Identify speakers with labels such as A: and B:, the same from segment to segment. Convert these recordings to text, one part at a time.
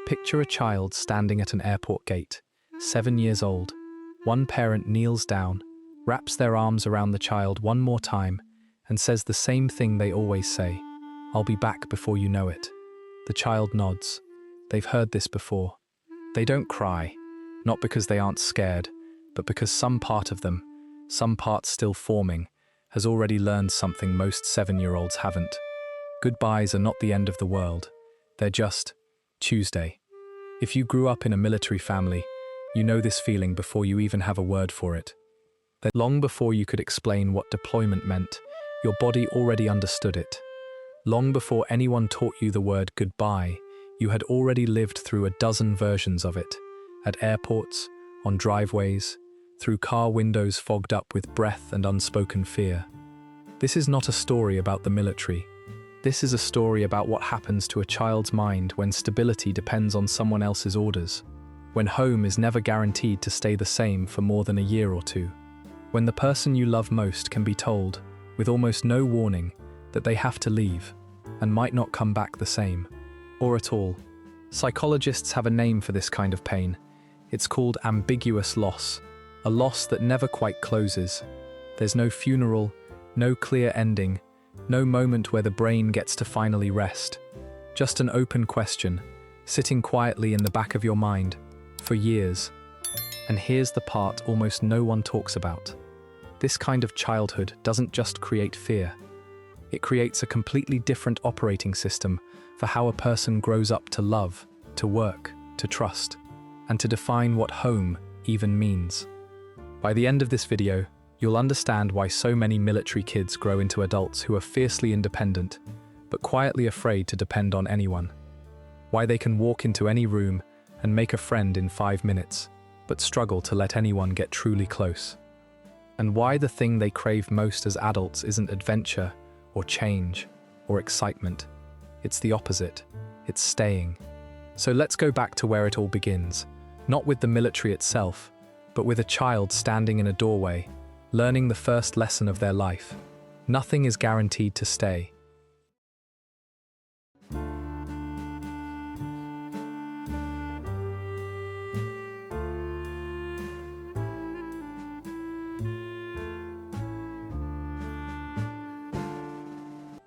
A: Picture a child standing at an airport gate, 7 years old. One parent kneels down, wraps their arms around the child one more time, and says the same thing they always say, "I'll be back before you know it." The child nods. They've heard this before. They don't cry, not because they aren't scared, but because some part of them, some part still forming, has already learned something most 7-year-olds haven't. Goodbyes are not the end of the world. They're just Tuesday. If you grew up in a military family, you know this feeling before you even have a word for it. That long before you could explain what deployment meant, your body already understood it. Long before anyone taught you the word goodbye, you had already lived through a dozen versions of it. At airports, on driveways, through car windows fogged up with breath and unspoken fear. This is not a story about the military. This is a story about what happens to a child's mind when stability depends on someone else's orders, when home is never guaranteed to stay the same for more than a year or two, when the person you love most can be told, with almost no warning, that they have to leave and might not come back the same, or at all. Psychologists have a name for this kind of pain. It's called ambiguous loss, a loss that never quite closes. There's no funeral, no clear ending, no moment where the brain gets to finally rest. Just an open question, sitting quietly in the back of your mind, for years. And here's the part almost no one talks about. This kind of childhood doesn't just create fear. It creates a completely different operating system for how a person grows up to love, to work, to trust, and to define what home even means. By the end of this video, you'll understand why so many military kids grow into adults who are fiercely independent, but quietly afraid to depend on anyone. Why they can walk into any room and make a friend in 5 minutes, but struggle to let anyone get truly close. And why the thing they crave most as adults isn't adventure, or change, or excitement. It's the opposite. It's staying. So let's go back to where it all begins, not with the military itself, but with a child standing in a doorway, learning the first lesson of their life. Nothing is guaranteed to stay.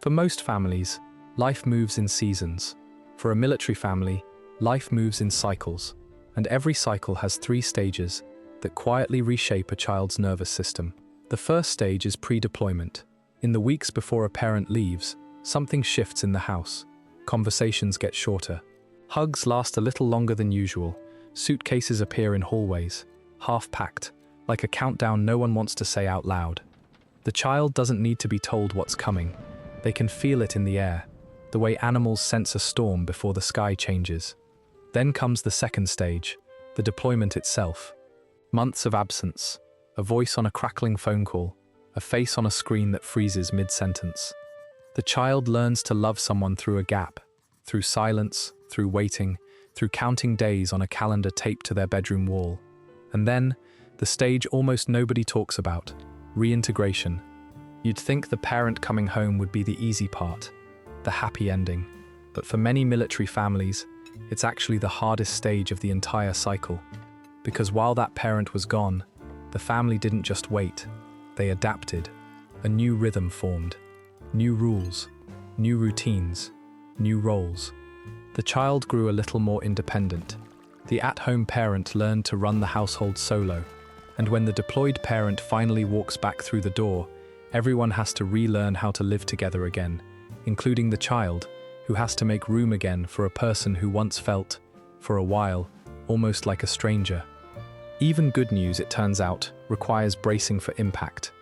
A: For most families, life moves in seasons. For a military family, life moves in cycles, and every cycle has 3 stages that quietly reshape a child's nervous system. The first stage is pre-deployment. In the weeks before a parent leaves, something shifts in the house. Conversations get shorter. Hugs last a little longer than usual. Suitcases appear in hallways, half-packed, like a countdown no one wants to say out loud. The child doesn't need to be told what's coming. They can feel it in the air, the way animals sense a storm before the sky changes. Then comes the second stage, the deployment itself. Months of absence, a voice on a crackling phone call, a face on a screen that freezes mid-sentence. The child learns to love someone through a gap, through silence, through waiting, through counting days on a calendar taped to their bedroom wall. And then, the stage almost nobody talks about, reintegration. You'd think the parent coming home would be the easy part, the happy ending. But for many military families, it's actually the hardest stage of the entire cycle. Because while that parent was gone, the family didn't just wait, they adapted. A new rhythm formed, new rules, new routines, new roles. The child grew a little more independent. The at-home parent learned to run the household solo, and when the deployed parent finally walks back through the door, everyone has to relearn how to live together again, including the child, who has to make room again for a person who once felt, for a while, almost like a stranger. Even good news, it turns out, requires bracing for impact.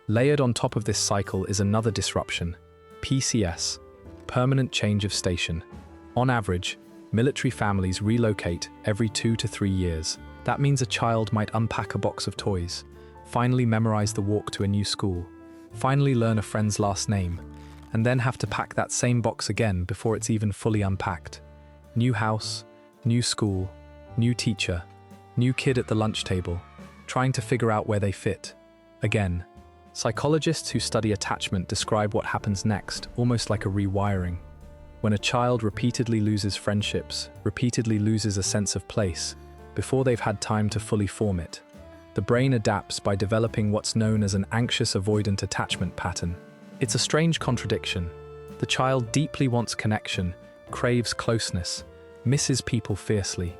A: Layered on top of this cycle is another disruption, PCS, permanent change of station. On average, military families relocate every 2 to 3 years. That means a child might unpack a box of toys, finally memorize the walk to a new school, finally learn a friend's last name, and then have to pack that same box again before it's even fully unpacked. New house, new school, new teacher, new kid at the lunch table, trying to figure out where they fit. Again, psychologists who study attachment describe what happens next, almost like a rewiring. When a child repeatedly loses friendships, repeatedly loses a sense of place, before they've had time to fully form it, the brain adapts by developing what's known as an anxious avoidant attachment pattern. It's a strange contradiction. The child deeply wants connection, craves closeness, misses people fiercely.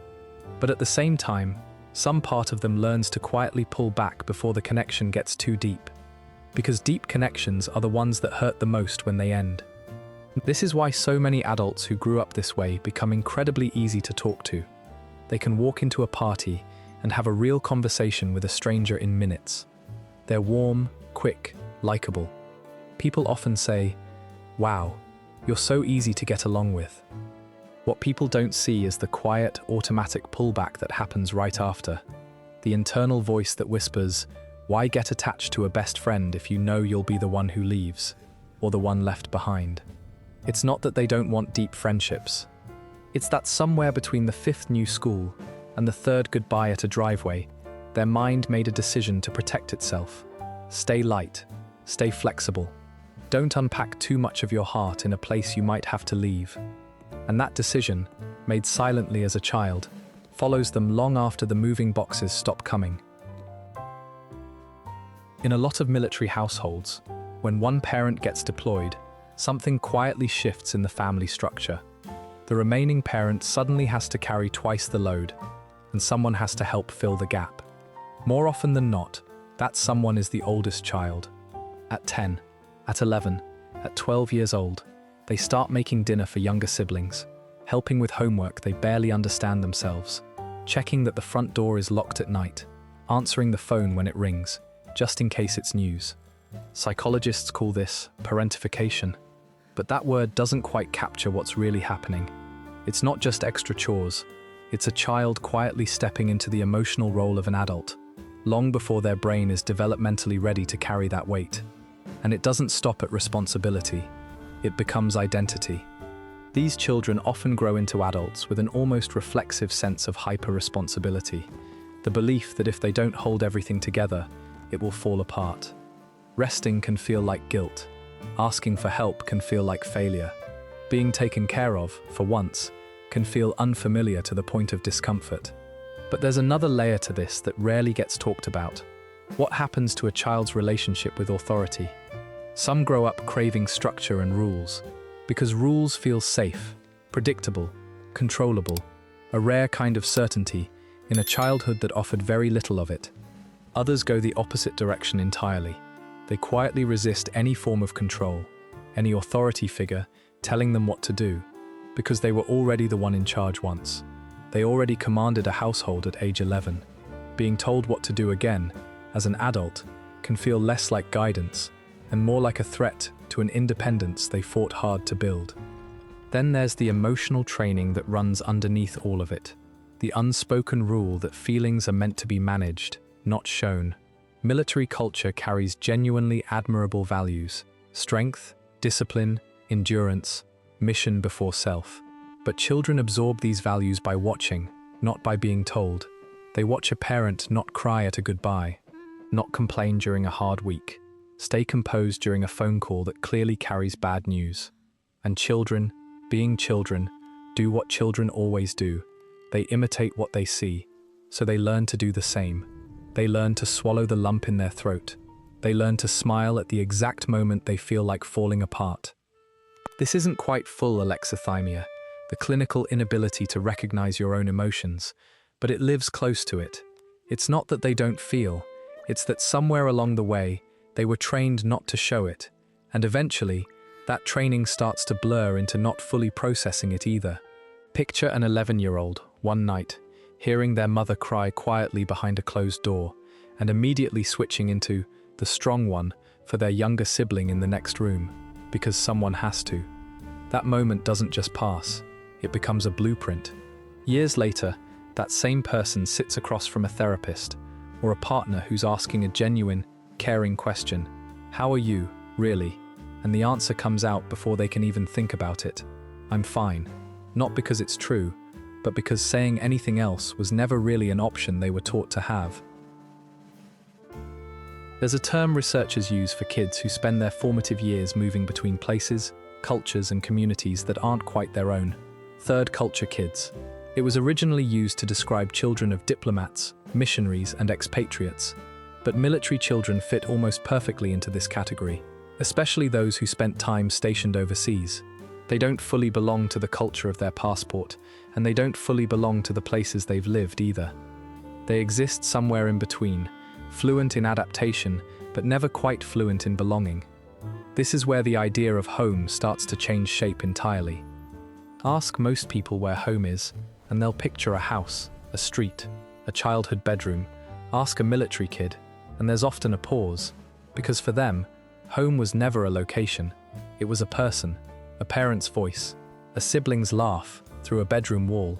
A: But at the same time, some part of them learns to quietly pull back before the connection gets too deep. Because deep connections are the ones that hurt the most when they end. This is why so many adults who grew up this way become incredibly easy to talk to. They can walk into a party and have a real conversation with a stranger in minutes. They're warm, quick, likable. People often say, "Wow, you're so easy to get along with." What people don't see is the quiet, automatic pullback that happens right after. The internal voice that whispers, "Why get attached to a best friend if you know you'll be the one who leaves, or the one left behind?" It's not that they don't want deep friendships. It's that somewhere between the fifth new school and the third goodbye at a driveway, their mind made a decision to protect itself. Stay light, stay flexible. Don't unpack too much of your heart in a place you might have to leave. And that decision, made silently as a child, follows them long after the moving boxes stop coming. In a lot of military households, when one parent gets deployed, something quietly shifts in the family structure. The remaining parent suddenly has to carry twice the load, and someone has to help fill the gap. More often than not, that someone is the oldest child. At 10, at 11, at 12 years old, they start making dinner for younger siblings, helping with homework they barely understand themselves, checking that the front door is locked at night, answering the phone when it rings, just in case it's news. Psychologists call this parentification. But that word doesn't quite capture what's really happening. It's not just extra chores. It's a child quietly stepping into the emotional role of an adult, long before their brain is developmentally ready to carry that weight. And it doesn't stop at responsibility. It becomes identity. These children often grow into adults with an almost reflexive sense of hyper-responsibility, the belief that if they don't hold everything together, it will fall apart. Resting can feel like guilt. Asking for help can feel like failure. Being taken care of, for once, can feel unfamiliar to the point of discomfort. But there's another layer to this that rarely gets talked about. What happens to a child's relationship with authority? Some grow up craving structure and rules, because rules feel safe, predictable, controllable, a rare kind of certainty in a childhood that offered very little of it. Others go the opposite direction entirely. They quietly resist any form of control, any authority figure telling them what to do, because they were already the one in charge once. They already commanded a household at age 11. Being told what to do again, as an adult, can feel less like guidance and more like a threat to an independence they fought hard to build. Then there's the emotional training that runs underneath all of it. The unspoken rule that feelings are meant to be managed, not shown. Military culture carries genuinely admirable values: strength, discipline, endurance, mission before self. But children absorb these values by watching, not by being told. They watch a parent not cry at a goodbye, not complain during a hard week, stay composed during a phone call that clearly carries bad news. And children, being children, do what children always do. They imitate what they see, so they learn to do the same. They learn to swallow the lump in their throat. They learn to smile at the exact moment they feel like falling apart. This isn't quite full alexithymia, the clinical inability to recognize your own emotions, but it lives close to it. It's not that they don't feel, it's that somewhere along the way, they were trained not to show it, and eventually, that training starts to blur into not fully processing it either. Picture an 11-year-old, one night, hearing their mother cry quietly behind a closed door, and immediately switching into the strong one for their younger sibling in the next room, because someone has to. That moment doesn't just pass, it becomes a blueprint. Years later, that same person sits across from a therapist, or a partner who's asking a genuine, caring question. How are you, really? And the answer comes out before they can even think about it. I'm fine. Not because it's true, but because saying anything else was never really an option they were taught to have. There's a term researchers use for kids who spend their formative years moving between places, cultures, and communities that aren't quite their own. Third culture kids. It was originally used to describe children of diplomats, missionaries, and expatriates, but military children fit almost perfectly into this category, especially those who spent time stationed overseas. They don't fully belong to the culture of their passport, and they don't fully belong to the places they've lived either. They exist somewhere in between, fluent in adaptation, but never quite fluent in belonging. This is where the idea of home starts to change shape entirely. Ask most people where home is, and they'll picture a house, a street, a childhood bedroom. Ask a military kid, and there's often a pause, because for them, home was never a location. It was a person, a parent's voice, a sibling's laugh through a bedroom wall,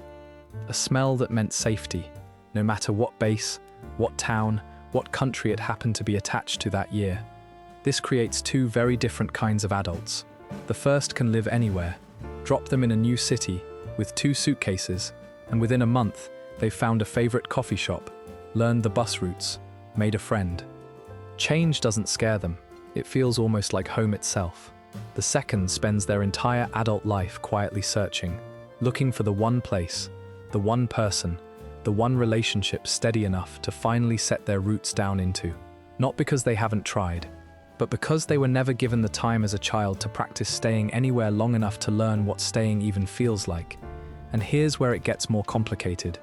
A: a smell that meant safety, no matter what base, what town, what country it happened to be attached to that year. This creates two very different kinds of adults. The first can live anywhere. Drop them in a new city with 2 suitcases, and within a month, they've found a favorite coffee shop, learned the bus routes, made a friend. Change doesn't scare them. It feels almost like home itself. The second spends their entire adult life quietly searching, looking for the one place, the one person, the one relationship steady enough to finally set their roots down into. Not because they haven't tried, but because they were never given the time as a child to practice staying anywhere long enough to learn what staying even feels like. And here's where it gets more complicated.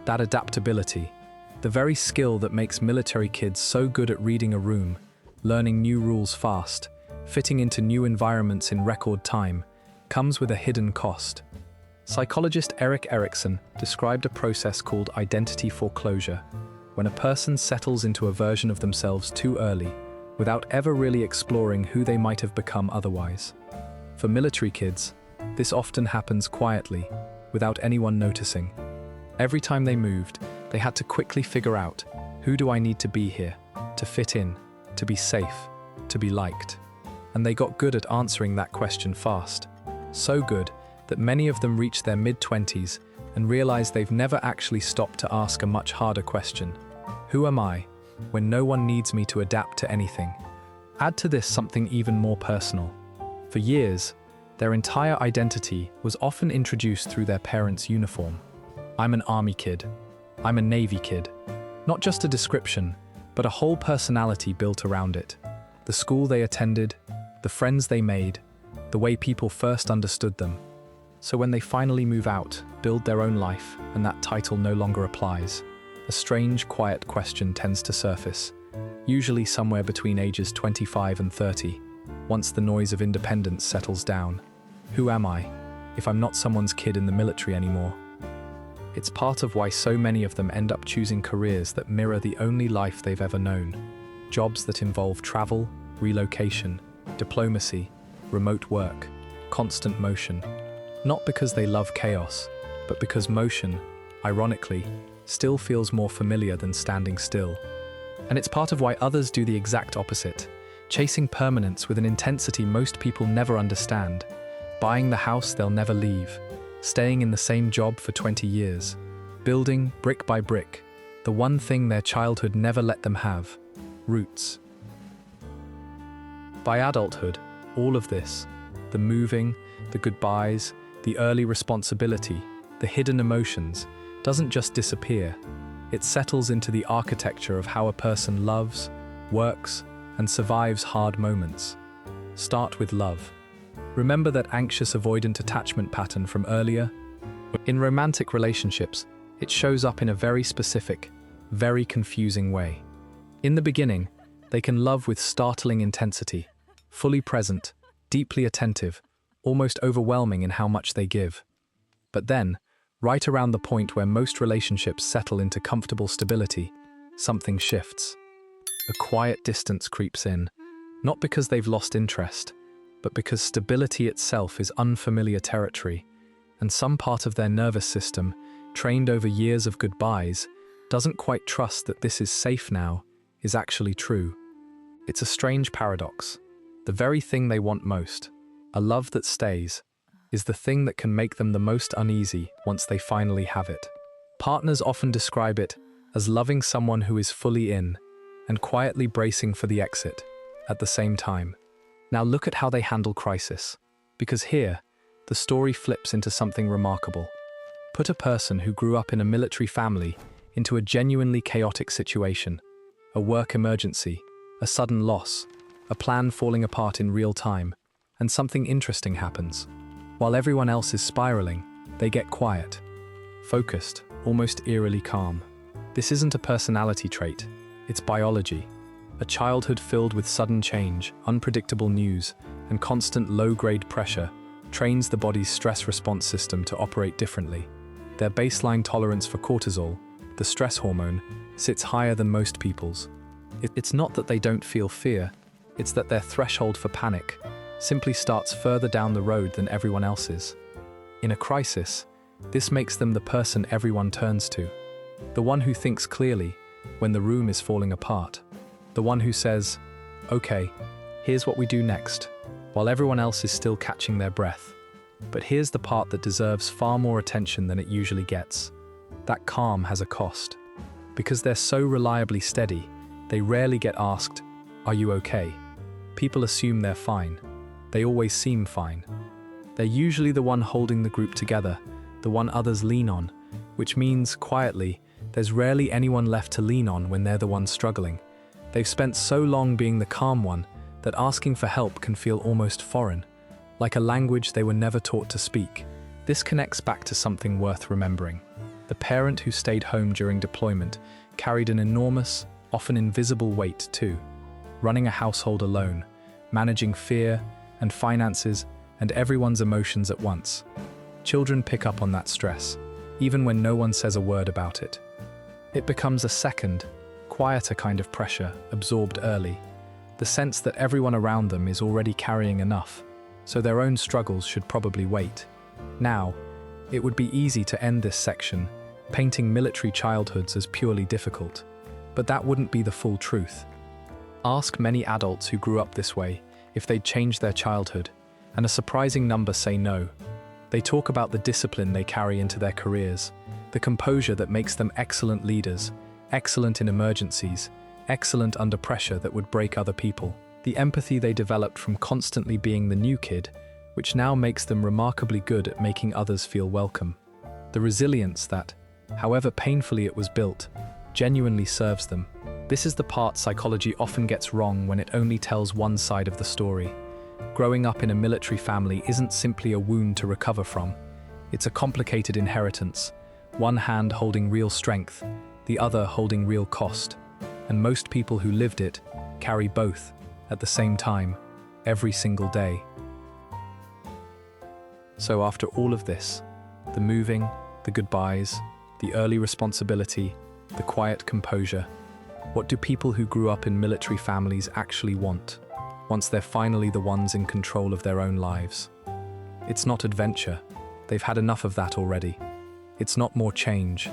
A: That adaptability, the very skill that makes military kids so good at reading a room, learning new rules fast, fitting into new environments in record time, comes with a hidden cost. Psychologist Erik Erikson described a process called identity foreclosure, when a person settles into a version of themselves too early, without ever really exploring who they might have become otherwise. For military kids, this often happens quietly, without anyone noticing. Every time they moved, they had to quickly figure out, who do I need to be here, to fit in, to be safe, to be liked? And they got good at answering that question fast. So good that many of them reach their mid-20s and realize they've never actually stopped to ask a much harder question. Who am I, when no one needs me to adapt to anything? Add to this something even more personal. For years, their entire identity was often introduced through their parents' uniform. I'm an army kid. I'm a navy kid. Not just a description, but a whole personality built around it. The school they attended, the friends they made, the way people first understood them. So when they finally move out, build their own life, and that title no longer applies, a strange, quiet question tends to surface, usually somewhere between ages 25 and 30, once the noise of independence settles down. Who am I, if I'm not someone's kid in the military anymore? It's part of why so many of them end up choosing careers that mirror the only life they've ever known. Jobs that involve travel, relocation, diplomacy, remote work, constant motion. Not because they love chaos, but because motion, ironically, still feels more familiar than standing still. And it's part of why others do the exact opposite, chasing permanence with an intensity most people never understand, buying the house they'll never leave, staying in the same job for 20 years, building, brick by brick, the one thing their childhood never let them have: roots. By adulthood, all of this, the moving, the goodbyes, the early responsibility, the hidden emotions, doesn't just disappear. It settles into the architecture of how a person loves, works, and survives hard moments. Start with love. Remember that anxious avoidant attachment pattern from earlier? In romantic relationships, it shows up in a very specific, very confusing way. In the beginning, they can love with startling intensity, fully present, deeply attentive, almost overwhelming in how much they give. But then, right around the point where most relationships settle into comfortable stability, something shifts. A quiet distance creeps in, not because they've lost interest, but because stability itself is unfamiliar territory, and some part of their nervous system, trained over years of goodbyes, doesn't quite trust that this is safe now, is actually true. It's a strange paradox. The very thing they want most, a love that stays, is the thing that can make them the most uneasy once they finally have it. Partners often describe it as loving someone who is fully in and quietly bracing for the exit at the same time. Now look at how they handle crisis. Because here, the story flips into something remarkable. Put a person who grew up in a military family into a genuinely chaotic situation, a work emergency, a sudden loss, a plan falling apart in real time, and something interesting happens. While everyone else is spiraling, they get quiet, focused, almost eerily calm. This isn't a personality trait, it's biology. A childhood filled with sudden change, unpredictable news, and constant low-grade pressure trains the body's stress response system to operate differently. Their baseline tolerance for cortisol, the stress hormone, sits higher than most people's. It's not that they don't feel fear, it's that their threshold for panic simply starts further down the road than everyone else's. In a crisis, this makes them the person everyone turns to. The one who thinks clearly when the room is falling apart. The one who says, "Okay, here's what we do next," while everyone else is still catching their breath. But here's the part that deserves far more attention than it usually gets. That calm has a cost. Because they're so reliably steady, they rarely get asked, "Are you okay?" People assume they're fine. They always seem fine. They're usually the one holding the group together, the one others lean on, which means, quietly, there's rarely anyone left to lean on when they're the one struggling. They've spent so long being the calm one that asking for help can feel almost foreign, like a language they were never taught to speak. This connects back to something worth remembering. The parent who stayed home during deployment carried an enormous, often invisible weight too. Running a household alone, managing fear and finances and everyone's emotions at once. Children pick up on that stress, even when no one says a word about it. It becomes a second, quieter kind of pressure, absorbed early. The sense that everyone around them is already carrying enough, so their own struggles should probably wait. Now, it would be easy to end this section, painting military childhoods as purely difficult. But that wouldn't be the full truth. Ask many adults who grew up this way if they'd changed their childhood, and a surprising number say no. They talk about the discipline they carry into their careers, the composure that makes them excellent leaders, excellent in emergencies, excellent under pressure that would break other people, the empathy they developed from constantly being the new kid, which now makes them remarkably good at making others feel welcome, the resilience that, however painfully it was built, genuinely serves them. This is the part psychology often gets wrong when it only tells one side of the story. Growing up in a military family isn't simply a wound to recover from. It's a complicated inheritance, one hand holding real strength, the other holding real cost. And most people who lived it carry both at the same time, every single day. So after all of this, the moving, the goodbyes, the early responsibility, the quiet composure, what do people who grew up in military families actually want, once they're finally the ones in control of their own lives? It's not adventure. They've had enough of that already. It's not more change.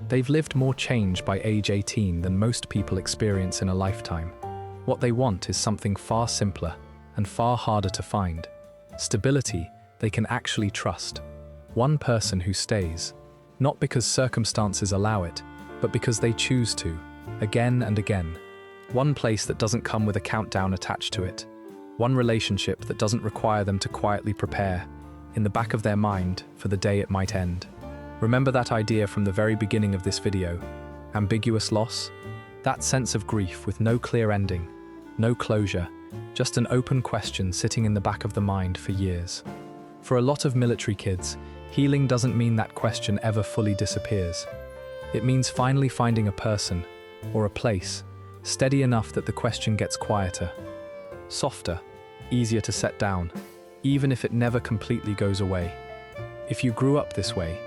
A: They've lived more change by age 18 than most people experience in a lifetime. What they want is something far simpler and far harder to find. Stability they can actually trust. One person who stays, not because circumstances allow it, but because they choose to, again and again. One place that doesn't come with a countdown attached to it. One relationship that doesn't require them to quietly prepare, in the back of their mind, for the day it might end. Remember that idea from the very beginning of this video? Ambiguous loss? That sense of grief with no clear ending, no closure, just an open question sitting in the back of the mind for years. For a lot of military kids, healing doesn't mean that question ever fully disappears. It means finally finding a person, or a place, steady enough that the question gets quieter, softer, easier to set down, even if it never completely goes away. If you grew up this way,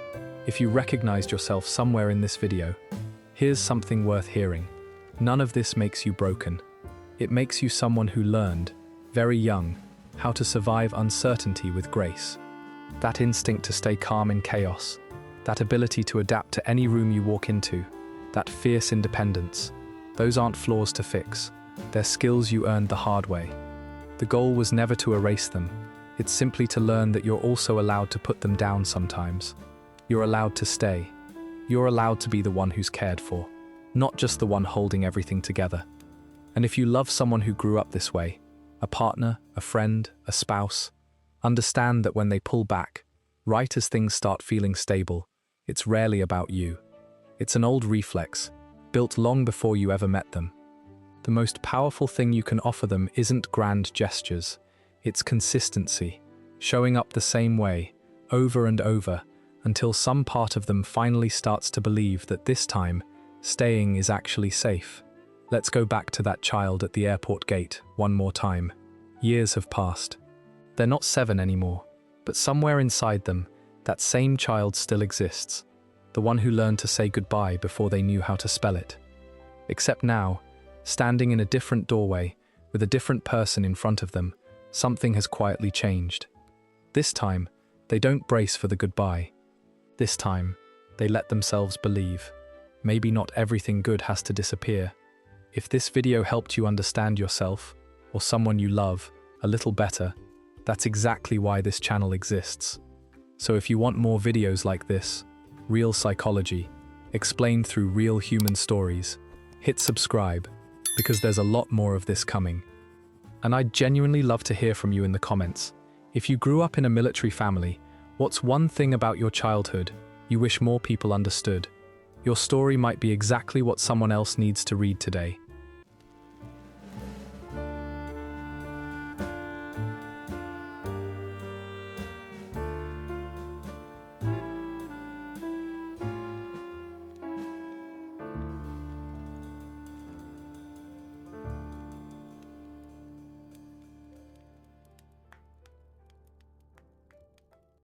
A: if you recognized yourself somewhere in this video, here's something worth hearing. None of this makes you broken. It makes you someone who learned, very young, how to survive uncertainty with grace. That instinct to stay calm in chaos, that ability to adapt to any room you walk into, that fierce independence, those aren't flaws to fix. They're skills you earned the hard way. The goal was never to erase them. It's simply to learn that you're also allowed to put them down sometimes. You're allowed to stay. You're allowed to be the one who's cared for, not just the one holding everything together. And if you love someone who grew up this way, a partner, a friend, a spouse, Understand that when they pull back, right as things start feeling stable, it's rarely about you. It's an old reflex, built long before you ever met them. The most powerful thing you can offer them isn't grand gestures, it's consistency, showing up the same way, over and over, until some part of them finally starts to believe that this time, staying is actually safe. Let's go back to that child at the airport gate one more time. Years have passed. They're not 7 anymore, but somewhere inside them, that same child still exists. The one who learned to say goodbye before they knew how to spell it. Except now, standing in a different doorway, with a different person in front of them, something has quietly changed. This time, they don't brace for the goodbye. This time, they let themselves believe. Maybe not everything good has to disappear. If this video helped you understand yourself, or someone you love, a little better, that's exactly why this channel exists. So if you want more videos like this, real psychology, explained through real human stories, hit subscribe, because there's a lot more of this coming. And I'd genuinely love to hear from you in the comments. If you grew up in a military family, what's one thing about your childhood you wish more people understood? Your story might be exactly what someone else needs to read today.